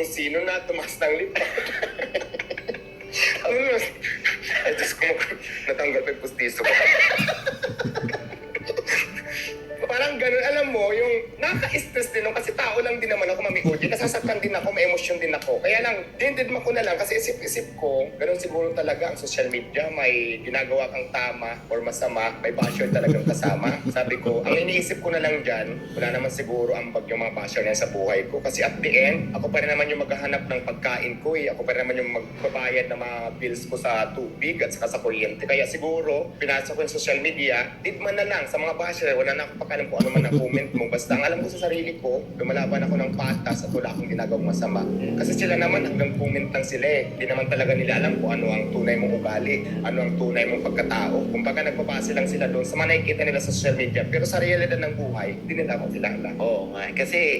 kung sino na tumaas ng lipa. Ay, Diyos ko, natanggal pa yung pustiso ko. Parang ganun, alam mo, yung nakaka-stress din nun kasi tao lang din naman ako, Mami Uji. Nasasaktan din ako, may emosyon din ako. Kaya lang, dinididma ko na lang kasi isip-isip ko, ganun siguro talaga ang social media, may ginagawa kang tama or masama, may basher talagang kasama. Sabi ko, ang iniisip ko na lang dyan, wala naman siguro ang yung mga basher na yan sa buhay ko. Kasi at the end, ako pa rin naman yung maghahanap ng pagkain ko eh. Ako pa rin naman yung magbabayad ng mga bills ko sa tubig at saka sa kuryente. Kaya siguro, pinasok ko yung social media, didman na lang sa mga basher, wala na ako pakalam kung ano man ang comment mo. Basta ang alam ko sa sarili ko, lumalaban ako ng patas at wala akong ginagawang masama. Kasi sila naman hanggang comment lang sila eh. Hindi naman talaga nila alam kung ano ang tunay mong ugali, ano ang tunay mong pagkatao. Kung baga nagpapase lang sila doon sa mga nakikita nila sa social media. Pero sa realidad ng buhay, hindi nila ako kilala. Oo nga. Kasi